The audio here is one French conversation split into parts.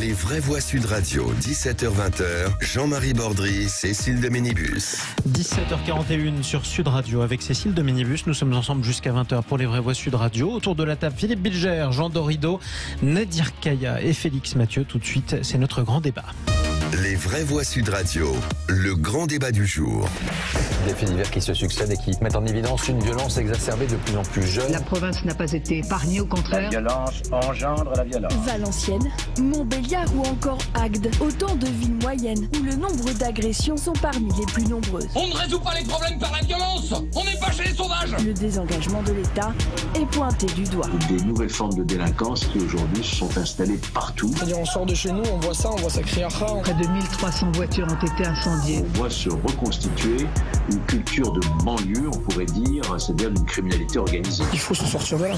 Les vraies voix Sud Radio, 17h-20h, Jean-Marie Bordry, Cécile de Ménibus. 17h41 sur Sud Radio avec Cécile de Ménibus. Nous sommes ensemble jusqu'à 20h pour les vraies voix Sud Radio. Autour de la table, Philippe Bilger, Jean Dorido, Nadir Kaya et Félix Mathieu. Tout de suite, c'est notre grand débat. Les vraies voix Sud Radio, le grand débat du jour. Des faits divers qui se succèdent et qui mettent en évidence une violence exacerbée de plus en plus jeune. La province n'a pas été épargnée, au contraire. La violence engendre la violence. Valenciennes, Montbéliard ou encore Agde, autant de villes moyennes où le nombre d'agressions sont parmi les plus nombreuses. On ne résout pas les problèmes par la violence. On n'est pas chez les sauvages. Le désengagement de l'État est pointé du doigt. Des nouvelles formes de délinquance qui aujourd'hui se sont installées partout. On sort de chez nous, on voit ça crier à rare. Près de 1300 voitures ont été incendiées. On voit se reconstituer une culture de banlieue, on pourrait dire, c'est-à-dire d'une criminalité organisée. Il faut se sortir de là.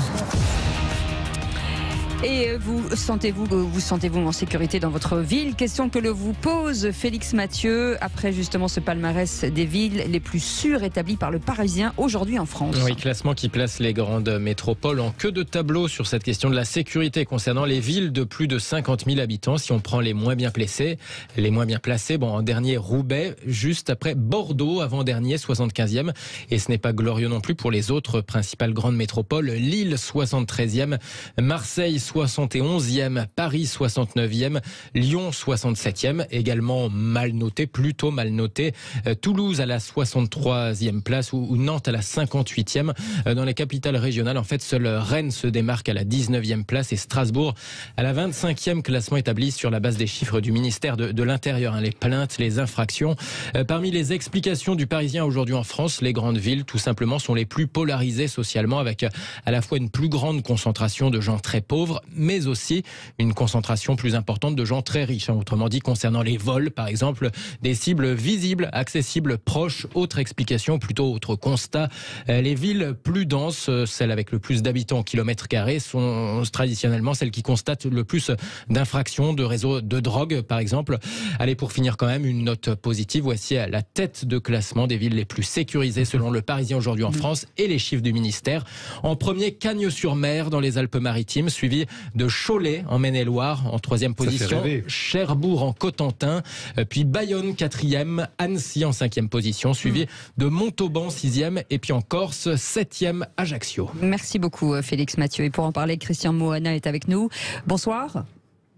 Et vous sentez-vous en sécurité dans votre ville? Question que le vous pose Félix Mathieu après justement ce palmarès des villes les plus sûres établies par le Parisien aujourd'hui en France. Oui, classement qui place les grandes métropoles en queue de tableau sur cette question de la sécurité concernant les villes de plus de 50 000 habitants. Si on prend les moins bien placés, en dernier Roubaix, juste après Bordeaux, avant-dernier 75e. Et ce n'est pas glorieux non plus pour les autres principales grandes métropoles. Lille 73e, Marseille 71e, Paris 69e, Lyon 67e, également mal noté, plutôt mal noté. Toulouse à la 63e place ou Nantes à la 58e. Dans les capitales régionales, en fait, seule Rennes se démarque à la 19e place et Strasbourg à la 25e, classement établi sur la base des chiffres du ministère de l'Intérieur. Les plaintes, les infractions. Parmi les explications du Parisien aujourd'hui en France, les grandes villes, tout simplement, sont les plus polarisées socialement, avec à la fois une plus grande concentration de gens très pauvres, mais aussi une concentration plus importante de gens très riches. Autrement dit, concernant les vols, par exemple, des cibles visibles, accessibles, proches. Autre explication, plutôt autre constat, les villes plus denses, celles avec le plus d'habitants au kilomètre carré, sont traditionnellement celles qui constatent le plus d'infractions, de réseaux de drogue, par exemple. Allez, pour finir quand même, une note positive. Voici à la tête de classement des villes les plus sécurisées selon le Parisien aujourd'hui en France et les chiffres du ministère. En premier, Cagnes-sur-Mer dans les Alpes-Maritimes, suivi de Cholet en Maine-et-Loire en 3e position, Cherbourg en Cotentin, puis Bayonne 4e, Annecy en 5e position, suivi de Montauban 6e et puis en Corse 7e, Ajaccio. Merci beaucoup Félix Mathieu. Et pour en parler, Christian Moana est avec nous. Bonsoir.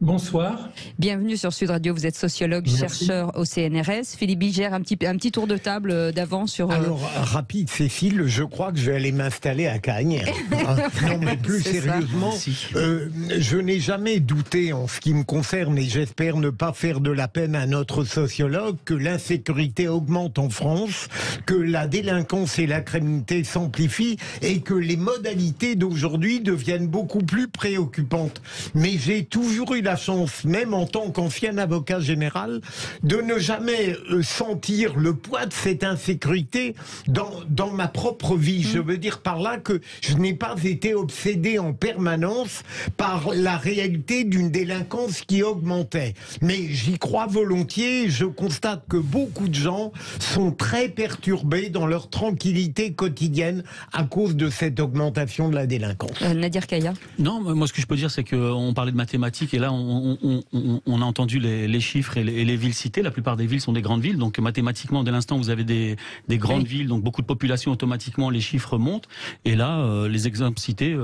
Bonsoir. Bienvenue sur Sud Radio. Vous êtes sociologue, chercheur au CNRS. Philippe Bilger, un petit tour de table d'avant sur... Alors, rapide, Cécile, je crois que je vais aller m'installer à Cagnes. Non, mais plus sérieusement, je n'ai jamais douté en ce qui me concerne, et j'espère ne pas faire de la peine à notre sociologue, que l'insécurité augmente en France, que la délinquance et la criminalité s'amplifient, et que les modalités d'aujourd'hui deviennent beaucoup plus préoccupantes. Mais j'ai toujours eu la chance, même en tant qu'ancien avocat général, de ne jamais sentir le poids de cette insécurité dans ma propre vie. Je veux dire par là que je n'ai pas été obsédé en permanence par la réalité d'une délinquance qui augmentait. Mais j'y crois volontiers. Je constate que beaucoup de gens sont très perturbés dans leur tranquillité quotidienne à cause de cette augmentation de la délinquance. Nadir Kaya. Non, moi ce que je peux dire, c'est qu'on parlait de mathématiques et là on a entendu les chiffres et les villes citées. La plupart des villes sont des grandes villes, donc mathématiquement, dès l'instant où vous avez des grandes villes, donc beaucoup de population, automatiquement les chiffres montent. Et là, les exemples cités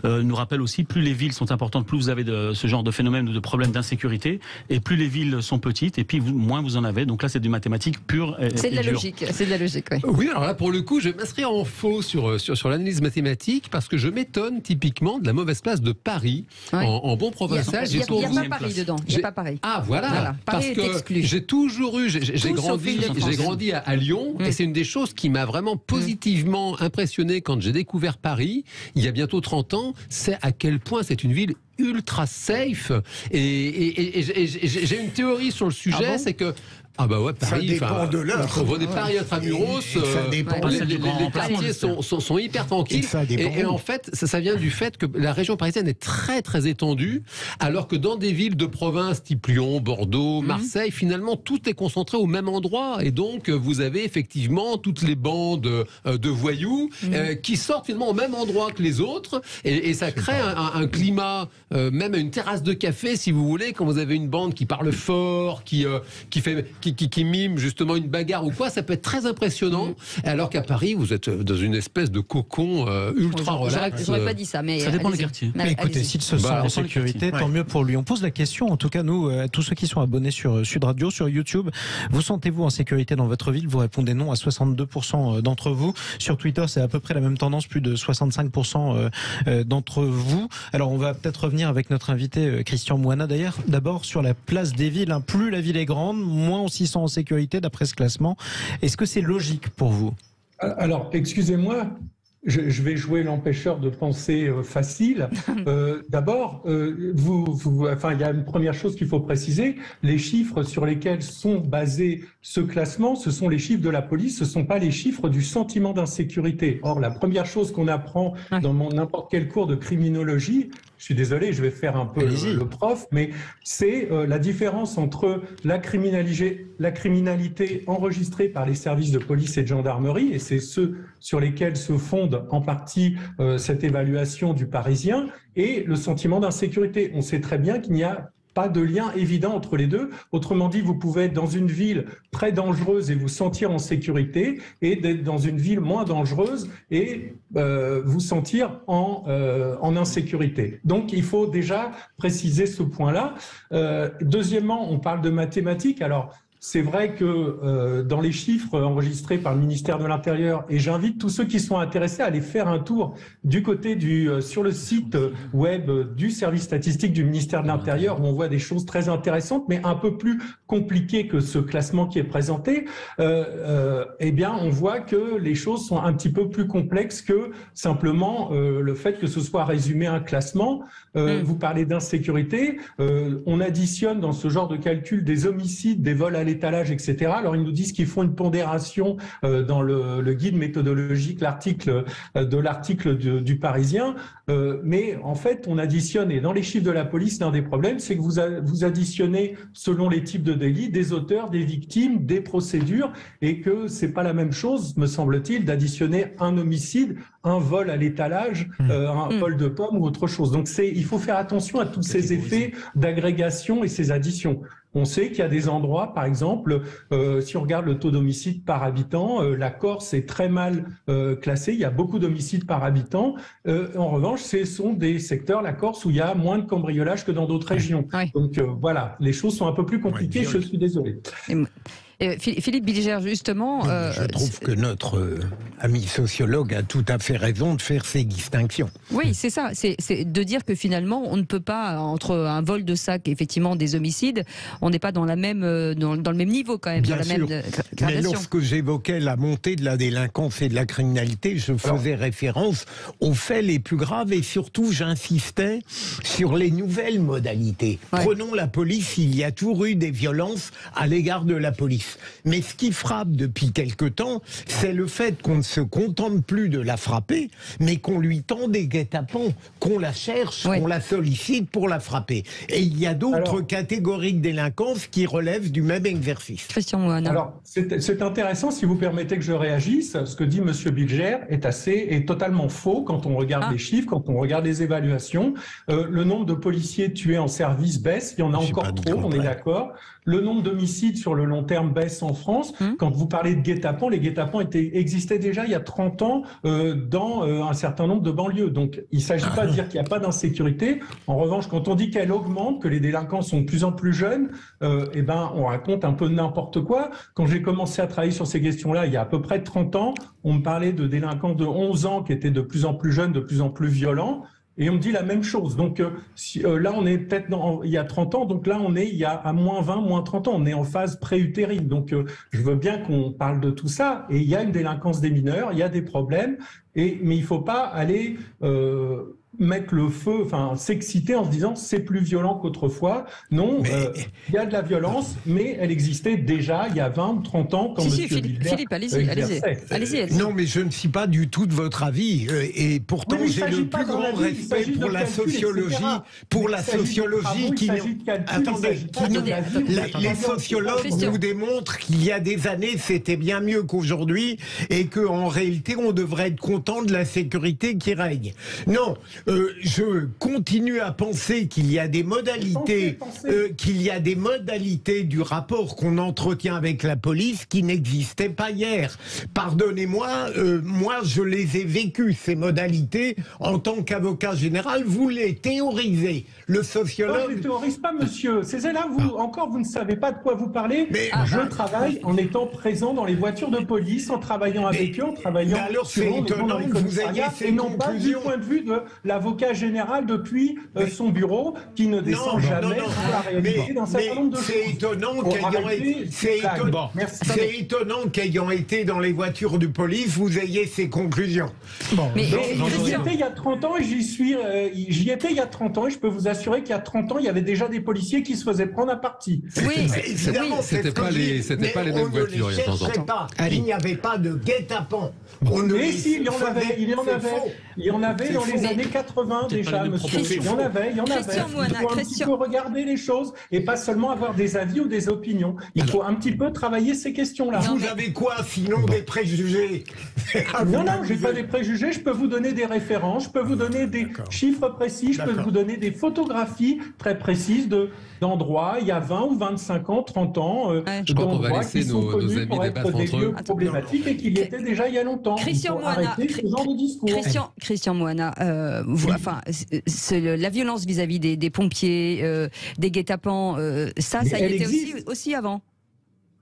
nous rappellent aussi, plus les villes sont importantes, plus vous avez ce genre de phénomène ou de problème d'insécurité, et plus les villes sont petites, et puis moins vous en avez. Donc là, c'est du mathématique pur et c'est de la logique, c'est de la logique, oui. Oui, alors là, pour le coup, je vais m'inscrire en faux sur l'analyse mathématique, parce que je m'étonne typiquement de la mauvaise place de Paris, en bon provincial. Il n'y a pas Paris dedans. Il n'y a pas Paris. Ah voilà. Paris parce que exclu. j'ai toujours eu, j'ai grandi à Lyon, et c'est une des choses qui m'a vraiment positivement impressionné quand j'ai découvert Paris, il y a bientôt 30 ans, c'est à quel point c'est une ville ultra safe. Et j'ai une théorie sur le sujet, c'est que Paris, ça dépend de l'heure. Quand on des Paris intramuros, les quartiers sont hyper tranquilles. Et en fait, ça vient du fait que la région parisienne est très très étendue, alors que dans des villes de province type Lyon, Bordeaux, Marseille, finalement tout est concentré au même endroit. Et donc vous avez effectivement toutes les bandes de voyous qui sortent finalement au même endroit que les autres. Et ça crée un climat même à une terrasse de café, si vous voulez, quand vous avez une bande qui parle fort, qui mime justement une bagarre ou quoi, ça peut être très impressionnant. Alors qu'à Paris, vous êtes dans une espèce de cocon ultra relax. J'aurais pas dit ça, mais ça dépend des quartiers. Mais écoutez, s'il se sent en sécurité, tant mieux pour lui. On pose la question, en tout cas nous, à tous ceux qui sont abonnés sur Sud Radio, sur YouTube, vous sentez-vous en sécurité dans votre ville? Vous répondez non à 62% d'entre vous. Sur Twitter, c'est à peu près la même tendance, plus de 65% d'entre vous. Alors on va peut-être revenir avec notre invité Christian Moina d'ailleurs. D'abord sur la place des villes, plus la ville est grande, moins on s'y sent en sécurité d'après ce classement. Est-ce que c'est logique pour vous? Alors, excusez-moi, je vais jouer l'empêcheur de pensée facile. D'abord, il y a une première chose qu'il faut préciser. Les chiffres sur lesquels sont basés ce classement, ce sont les chiffres de la police, ce ne sont pas les chiffres du sentiment d'insécurité. Or, la première chose qu'on apprend dans n'importe quel cours de criminologie, je suis désolé, je vais faire un peu le prof, mais c'est la différence entre la criminalité enregistrée par les services de police et de gendarmerie, et c'est ceux sur lesquels se fonde en partie cette évaluation du Parisien, et le sentiment d'insécurité. On sait très bien qu'il n'y a pas de lien évident entre les deux. Autrement dit, vous pouvez être dans une ville très dangereuse et vous sentir en sécurité, et d'être dans une ville moins dangereuse et vous sentir en insécurité. Donc, il faut déjà préciser ce point-là. Deuxièmement, on parle de mathématiques. Alors, c'est vrai que dans les chiffres enregistrés par le ministère de l'Intérieur, et j'invite tous ceux qui sont intéressés à aller faire un tour du côté sur le site web du service statistique du ministère de l'Intérieur, où on voit des choses très intéressantes, mais un peu plus compliquées que ce classement qui est présenté, eh bien, on voit que les choses sont un petit peu plus complexes que simplement le fait que ce soit résumé un classement. Vous parlez d'insécurité, on additionne dans ce genre de calcul des homicides, des vols à l'étalage, etc. Alors, ils nous disent qu'ils font une pondération dans le guide méthodologique, l'article du Parisien. Mais en fait, on additionne, et dans les chiffres de la police, l'un des problèmes, c'est que vous additionnez, selon les types de délits, des auteurs, des victimes, des procédures, et que c'est pas la même chose, me semble-t-il, d'additionner un homicide, un vol à l'étalage, un vol de pommes ou autre chose. Donc, il faut faire attention à tous ces effets d'agrégation et ces additions. On sait qu'il y a des endroits, par exemple, si on regarde le taux d'homicide par habitant, la Corse est très mal classée, il y a beaucoup d'homicides par habitant. En revanche, ce sont des secteurs, la Corse, où il y a moins de cambriolage que dans d'autres régions. Donc voilà, les choses sont un peu plus compliquées, je suis désolé. Philippe Bilger, justement... je trouve que notre ami sociologue a tout à fait raison de faire ces distinctions. Oui, c'est ça. C'est de dire que finalement, on ne peut pas, entre un vol de sac et effectivement des homicides, on n'est pas dans le même niveau quand même. Bien dans la sûr. même Mais lorsque j'évoquais la montée de la délinquance et de la criminalité, je faisais référence aux faits les plus graves, et surtout j'insistais sur les nouvelles modalités. Prenons la police, il y a toujours eu des violences à l'égard de la police. Mais ce qui frappe depuis quelque temps, c'est le fait qu'on ne se contente plus de la frapper, mais qu'on lui tend des guet-apens, qu'on la cherche, qu'on la sollicite pour la frapper. Et il y a d'autres catégories de délinquance qui relèvent du même exercice. Christian Moina. Alors, c'est intéressant, si vous permettez que je réagisse. Ce que dit M. Bilger est totalement faux quand on regarde les chiffres, quand on regarde les évaluations. Le nombre de policiers tués en service baisse, il y en a encore trop, on est d'accord. Le nombre d'homicides sur le long terme baisse en France. Quand vous parlez de guet-apens, les guet-apens existaient déjà il y a 30 ans dans un certain nombre de banlieues. Donc, il ne s'agit pas de dire qu'il n'y a pas d'insécurité. En revanche, quand on dit qu'elle augmente, que les délinquants sont de plus en plus jeunes, on raconte un peu n'importe quoi. Quand j'ai commencé à travailler sur ces questions-là, il y a à peu près 30 ans, on me parlait de délinquants de 11 ans qui étaient de plus en plus jeunes, de plus en plus violents. Et on me dit la même chose. Donc là, on est peut-être il y a 30 ans, donc là, il y a à moins 20, moins 30 ans. On est en phase pré-utérine. Donc je veux bien qu'on parle de tout ça. Et il y a une délinquance des mineurs, il y a des problèmes. Mais il ne faut pas aller mettre le feu, s'exciter en se disant c'est plus violent qu'autrefois. Non, il y a de la violence, mais elle existait déjà il y a 20 ou 30 ans quand Philippe, allez-y. Non, mais je ne suis pas du tout de votre avis. Et pourtant, j'ai le plus grand respect pour la sociologie. Pour la sociologie qui... Attendez, les sociologues nous démontrent qu'il y a des années, c'était bien mieux qu'aujourd'hui, et qu'en réalité, on devrait être content de la sécurité qui règne. Non, Je continue à penser qu'il y a des modalités, du rapport qu'on entretient avec la police qui n'existaient pas hier. Pardonnez-moi, moi je les ai vécues, ces modalités, en tant qu'avocat général. Vous les théorisez. Le sociologue... Non, je ne théorise pas, monsieur. C'est là, vous ne savez pas de quoi vous parlez. Mais je travaille en étant présent dans les voitures de police, en travaillant avec eux, en travaillant c'est étonnant que vous ayez ces et non pas du point de vue de l'avocat général depuis son bureau, qui ne descend jamais sur la réalité d'un certain nombre de choses. C'est étonnant qu'ayant été dans les voitures de police, vous ayez ces conclusions. J'y étais il y a 30 ans et j'y étais il y a 30 ans et je peux vous assurer qu'il y a 30 ans, il y avait déjà des policiers qui se faisaient prendre à partie. C'était pas les mêmes voitures il y a 30 ans. Il n'y avait pas de guet-apens. Mais si, il y en avait dans les années 80 déjà, monsieur. Il y en avait. Il faut un petit peu regarder les choses et pas seulement avoir des avis ou des opinions. Il faut un petit peu travailler ces questions-là. Vous avez quoi, sinon, des préjugés? Non, je n'ai pas des préjugés. Je peux vous donner des références, je peux vous donner des chiffres précis, je peux vous donner des photographies très précises d'endroits, il y a 20 ou 25 ans, 30 ans, d'endroits qui sont connus pour être des lieux problématiques et qu'il y était déjà il y a longtemps. Christian Moana, Christian Moana, la violence vis-à-vis des pompiers, des guet-apens, ça y était aussi avant.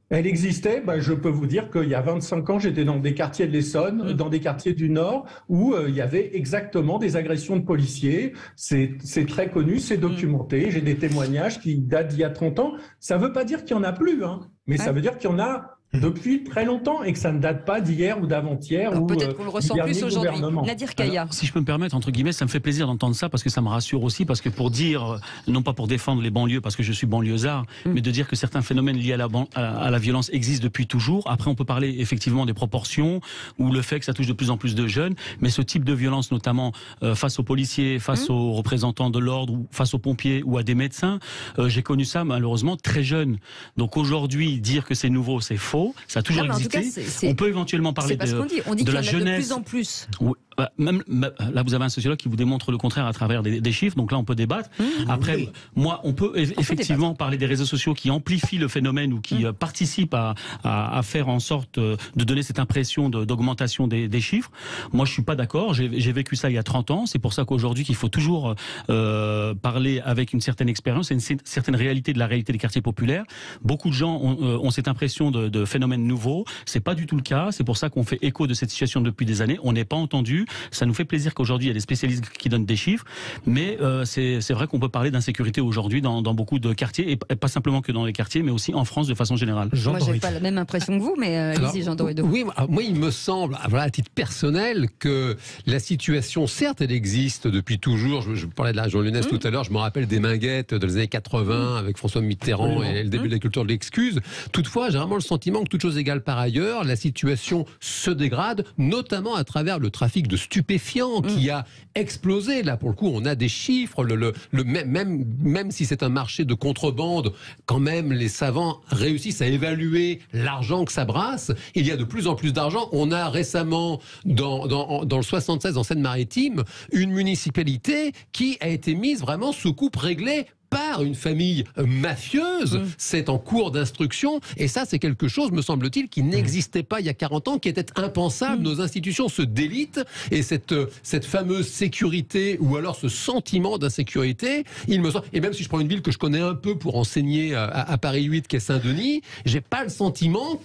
Elle existait, je peux vous dire qu'il y a 25 ans, j'étais dans des quartiers de l'Essonne, dans des quartiers du Nord, où il y avait exactement des agressions de policiers. C'est très connu, c'est documenté. J'ai des témoignages qui datent d'il y a 30 ans. Ça ne veut pas dire qu'il n'y en a plus, mais ça veut dire qu'il y en a depuis très longtemps et que ça ne date pas d'hier ou d'avant-hier. Peut-être qu'on le ressent plus aujourd'hui. Nadir Kaya. Si je peux me permettre, entre guillemets, ça me fait plaisir d'entendre ça parce que ça me rassure aussi, parce que pour dire, non pas pour défendre les banlieues parce que je suis banlieusard, mais de dire que certains phénomènes liés à la violence existent depuis toujours. Après, on peut parler effectivement des proportions ou le fait que ça touche de plus en plus de jeunes, mais ce type de violence, notamment face aux policiers, face aux représentants de l'ordre, ou face aux pompiers ou à des médecins, j'ai connu ça malheureusement très jeune. Donc aujourd'hui, dire que c'est nouveau, c'est faux. Ça a toujours existé. On peut éventuellement parler de la jeunesse. On dit qu'il y en a de plus en plus. Oui. Même là, vous avez un sociologue qui vous démontre le contraire à travers des chiffres, donc là on peut débattre. Après, moi, on peut effectivement parler des réseaux sociaux qui amplifient le phénomène ou qui participent à faire en sorte de donner cette impression d'augmentation des chiffres. Moi, je suis pas d'accord. J'ai vécu ça il y a 30 ans. C'est pour ça qu'aujourd'hui, qu'il faut toujours parler avec une certaine expérience et une certaine réalité de la réalité des quartiers populaires. Beaucoup de gens ont cette impression de phénomène nouveau. C'est pas du tout le cas. C'est pour ça qu'on fait écho de cette situation depuis des années. On n'est pas entendu. Ça nous fait plaisir qu'aujourd'hui il y a des spécialistes qui donnent des chiffres, mais c'est vrai qu'on peut parler d'insécurité aujourd'hui dans beaucoup de quartiers, et pas simplement que dans les quartiers, mais aussi en France de façon générale. Moi, j'ai pas la même impression que vous, mais allez-y, Jean Dorido. Oui, moi il me semble, à titre personnel, que la situation, certes, elle existe depuis toujours. Je parlais de la région lyonnaise tout à l'heure. Je me rappelle des Minguettes des années 80 avec François Mitterrand et le début de la culture de l'excuse. Toutefois, j'ai vraiment le sentiment que, toute chose égale par ailleurs, la situation se dégrade, notamment à travers le trafic de stupéfiants qui a explosé. Là, pour le coup, on a des chiffres. Même si c'est un marché de contrebande, quand même, les savants réussissent à évaluer l'argent que ça brasse. Il y a de plus en plus d'argent. On a récemment, dans le 76, en Seine-Maritime, une municipalité qui a été mise vraiment sous coupe réglée par une famille mafieuse. C'est en cours d'instruction, et ça, c'est quelque chose, me semble-t-il, qui n'existait pas il y a 40 ans, qui était impensable. Nos institutions se délitent, et cette fameuse sécurité, ou alors ce sentiment d'insécurité, il me semble, et même si je prends une ville que je connais un peu pour enseigner à Paris 8, qui est Saint-Denis, j'ai pas le sentiment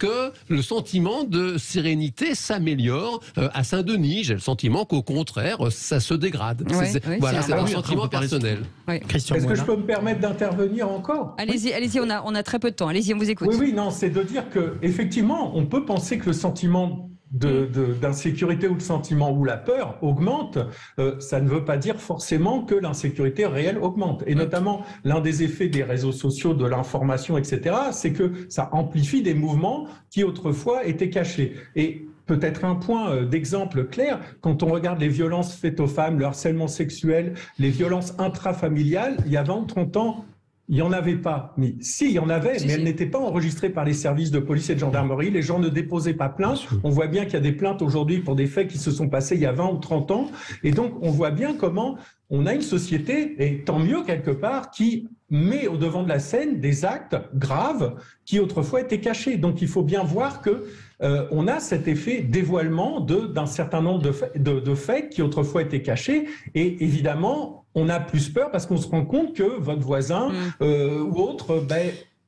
de sérénité s'améliore à Saint-Denis. J'ai le sentiment qu'au contraire, ça se dégrade. Voilà, c'est un sentiment personnel. Est-ce que je peux me permettre d'intervenir encore? Allez-y, on a très peu de temps. Allez-y, on vous écoute. Oui, non, c'est de dire que effectivement, on peut penser que le sentiment d'insécurité ou le sentiment ou la peur augmente. Ça ne veut pas dire forcément que l'insécurité réelle augmente. Et notamment, l'un des effets des réseaux sociaux, de l'information, etc., c'est que ça amplifie des mouvements qui autrefois étaient cachés. Et peut-être un point d'exemple clair, quand on regarde les violences faites aux femmes, le harcèlement sexuel, les violences intrafamiliales, il y a 20 ou 30 ans, il n'y en avait pas. Mais si, il y en avait, mais elles n'étaient pas enregistrées par les services de police et de gendarmerie. Les gens ne déposaient pas plainte. On voit bien qu'il y a des plaintes aujourd'hui pour des faits qui se sont passés il y a 20 ou 30 ans. Et donc, on voit bien comment on a une société, et tant mieux quelque part, qui met au devant de la scène des actes graves qui autrefois étaient cachés. Donc, il faut bien voir que on a cet effet dévoilement d'un certain nombre de faits qui autrefois étaient cachés. Et évidemment, on a plus peur parce qu'on se rend compte que votre voisin ou autre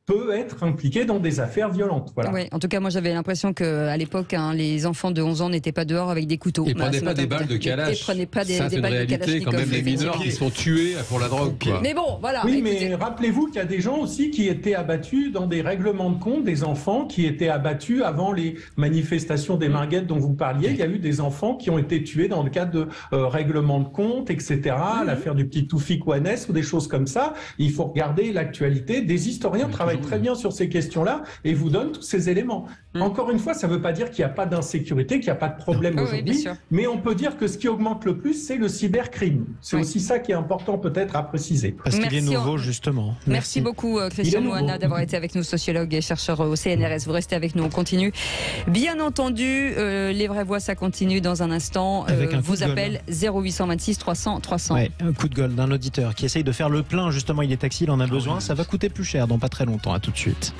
peut être impliqué dans des affaires violentes. Voilà. Oui, en tout cas, moi j'avais l'impression qu'à l'époque, les enfants de 11 ans n'étaient pas dehors avec des couteaux. Ils ne prenaient pas des balles de Kalash. Ils prenaient pas des balles de Kalash. C'est une réalité, quand même, les mineurs qui sont tués pour la drogue. Quoi. Mais bon, voilà. Oui, mais rappelez-vous qu'il y a des gens aussi qui étaient abattus dans des règlements de compte, des enfants qui étaient abattus avant les manifestations des Minguettes dont vous parliez. Il y a eu des enfants qui ont été tués dans le cadre de règlements de compte, etc. L'affaire du petit Toufik Ouanès ou des choses comme ça. Il faut regarder l'actualité. Des historiens travaillent très bien sur ces questions-là et vous donnent tous ces éléments. Encore une fois, ça ne veut pas dire qu'il n'y a pas d'insécurité, qu'il n'y a pas de problème aujourd'hui, mais on peut dire que ce qui augmente le plus, c'est le cybercrime. C'est aussi ça qui est important peut-être à préciser. Parce qu'il est nouveau, justement. Merci beaucoup, Christian Louana, d'avoir été avec nous, sociologue et chercheur au CNRS. Vous restez avec nous, on continue. Bien entendu, les vraies voix, ça continue dans un instant. Vous appelle 0826 300 300. Ouais, un coup de gueule d'un auditeur qui essaye de faire le plein, justement, il est taxi, il en a besoin. Ça va coûter plus cher dans pas très longtemps. À tout de suite.